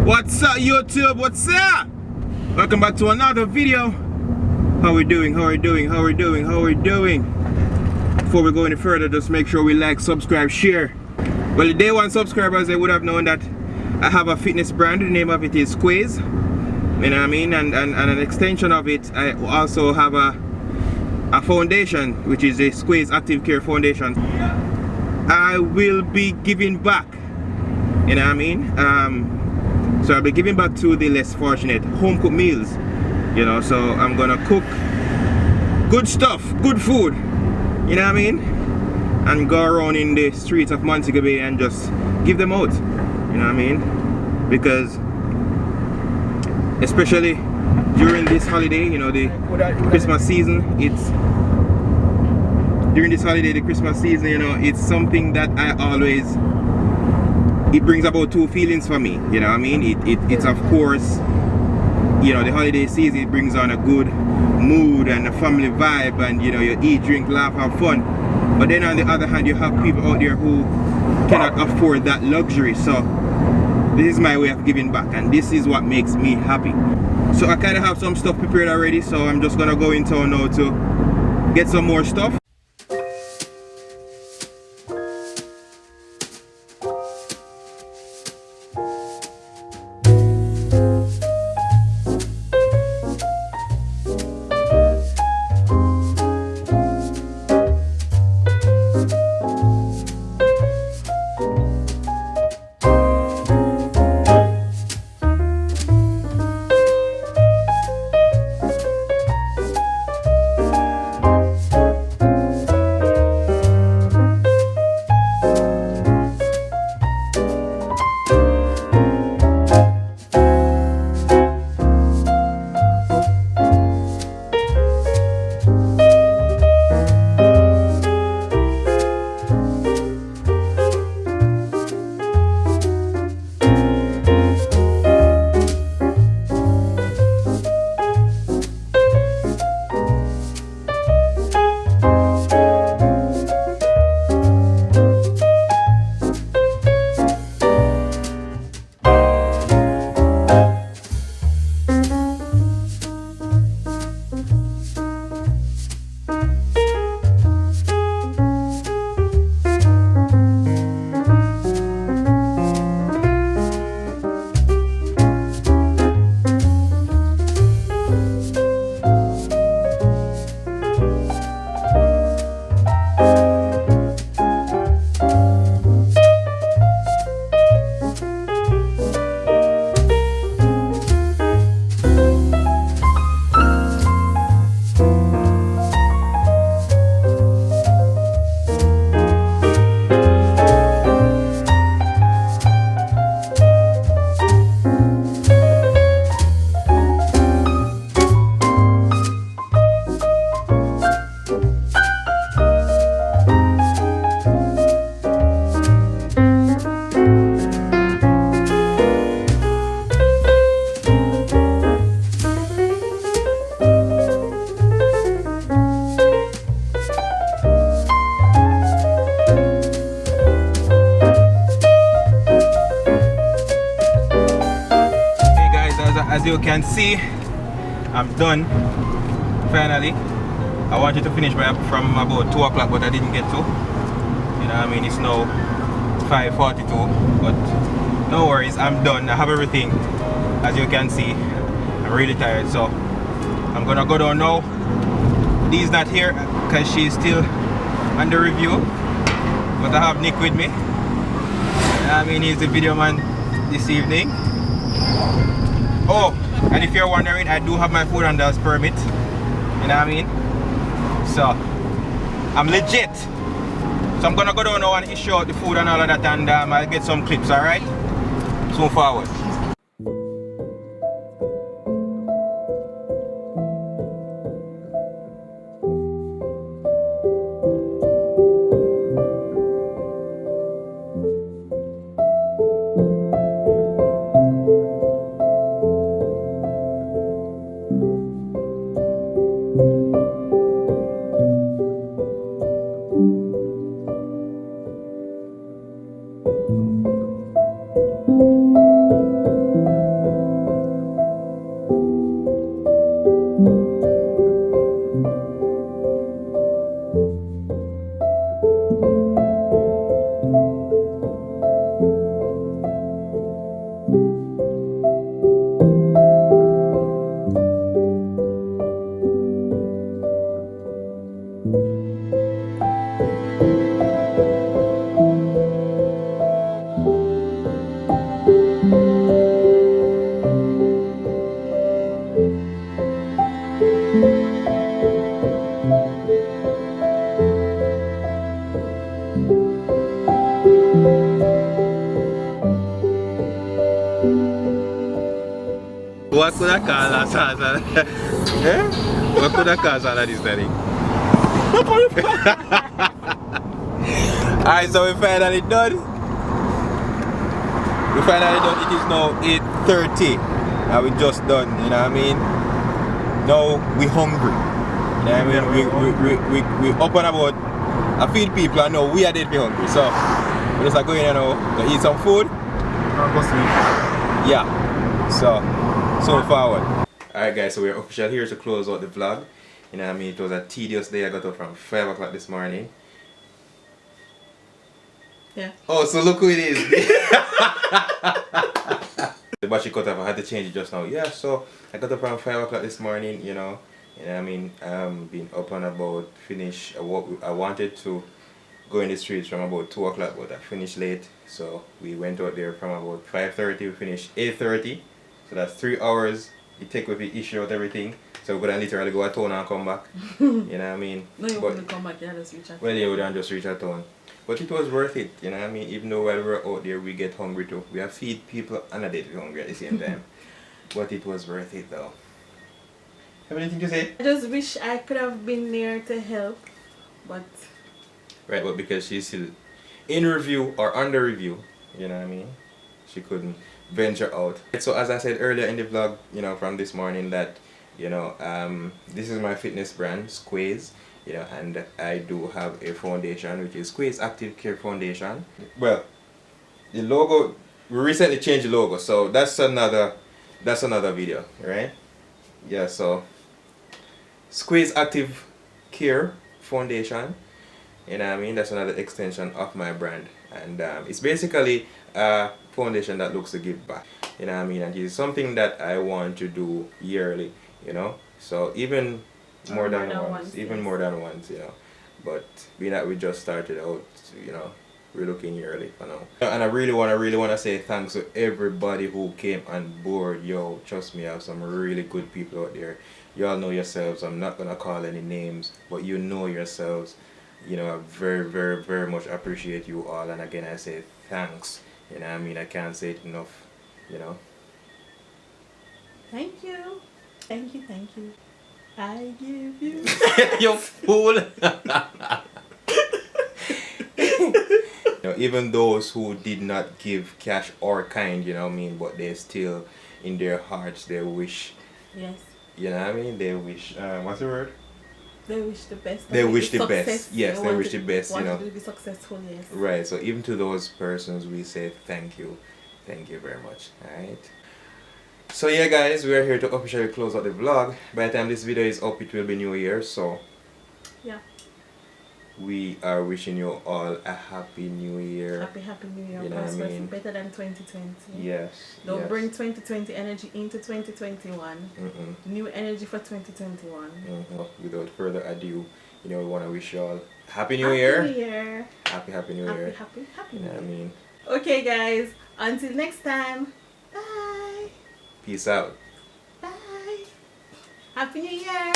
What's up, YouTube? What's up? Welcome back to another video. How we doing? How we doing? How we doing? How we doing? Before we go any further, just make sure we like, subscribe, share. Well, the day one subscribers, they would have known that I have a fitness brand. The name of it is Squeeze. You know what I mean? And an extension of it, I also have a foundation, which is the Squeeze Active Care Foundation. I will be giving back. You know what I mean? So I'll be giving back to the less fortunate, home cooked meals. You know, so I'm gonna cook good stuff, good food. You know what I mean? And go around in the streets of Montego Bay and just give them out. You know what I mean? Because especially during this holiday, you know, the Christmas season, during this holiday, the Christmas season, you know, it's something that I always, it brings about two feelings for me. You know what I mean? It's of course, you know, the holiday season, it brings on a good mood and a family vibe, and you know, you eat, drink, laugh, have fun. But then on the other hand, you have people out there who cannot afford that luxury. So this is my way of giving back, and this is what makes me happy. So I kind of have some stuff prepared already, so I'm just gonna go in town now to get some more stuff. As you can see, I'm done finally. I wanted to finish from about 2 o'clock, but I didn't get to. You know what I mean? It's now 5:42, but no worries, I'm done. I have everything. As you can see, I'm really tired, so I'm gonna go down now. Dee's not here because she's still under review, but I have Nick with me. You know what I mean? He's the video man this evening. Oh, and if you're wondering, I do have my food handlers permit. You know what I mean? So I'm legit. So I'm gonna go down now and issue out the food and all of that, and I'll get some clips, alright? Soon forward. What could I call that salsa? Eh? What could I call salsa this daddy? Alright, so we finally done. We finally done. It is now 8:30. And we just done, you know what I mean? Now we hungry. You know what I mean? We up and about. I feed people and now we are dead hungry. So we just go in and now to eat some food. Yeah. So forward. Alright guys, so we're officially here to close out the vlog. You know what I mean? It was a tedious day. I got up from 5 o'clock this morning. Yeah. Oh, so look who it is. The battery cut off. I had to change it just now. Yeah, so I got up around 5 o'clock this morning, you know what I mean? Been up and about, finish what I wanted to go in the streets from about 2 o'clock, but I finished late. So we went out there from about 5:30, we finished 8:30. So that's 3 hours. You take with the issue out everything. So we're gonna literally go to town and come back. You know what I mean? No, you wouldn't come back, you just reach out. Well, yeah, we don't just reach out town. But it was worth it, you know what I mean? Even though while we're out there, we get hungry too. We have feed people and a date hungry at the same time. But it was worth it though. Have anything to say? I just wish I could have been there to help, but... Right, but because she's still in review or under review, you know what I mean? She couldn't venture out. So as I said earlier in the vlog, you know, from this morning that, you know, this is my fitness brand, Squaze. You know, and I do have a foundation which is Squaze Active Care Foundation. Well, the logo, we recently changed the logo, so that's another video, right? Yeah, so Squaze Active Care Foundation, you know what I mean? That's another extension of my brand, and it's basically a foundation that looks to give back, you know what I mean? And it's something that I want to do yearly, you know, so even more than once, even more than once, you know. But being that we just started out, you know, we're looking yearly for now. And I really wanna say thanks to everybody who came on board. Yo, trust me, I have some really good people out there. Y'all know yourselves. I'm not gonna call any names, but you know yourselves. You know, I very much appreciate you all. And again, I say thanks. You know what I mean? I can't say it enough, you know. Thank you. Thank you, thank you. I give you. You fool! You know, even those who did not give cash or kind, you know what I mean, but they still, in their hearts, they wish. Yes. You know what I mean? They wish. What's the word? They wish the best. They wish the best. Yes, they wish the best. You know. Want to be successful. Yes. Right. So even to those persons, we say thank you very much. All right. So yeah guys, we are here to officially close out the vlog. By the time this video is up, it will be New Year, so yeah, we are wishing you all a happy New Year. Happy New Year. You know what I mean? Better than 2020. Yes. Don't bring 2020 energy into 2021. New energy for 2021. Without further ado, you know, we want to wish you all happy New Year. Happy New Year. Happy New Year. Happy You know what I mean? Okay guys, until next time. Bye. Peace out. Bye. Happy New Year.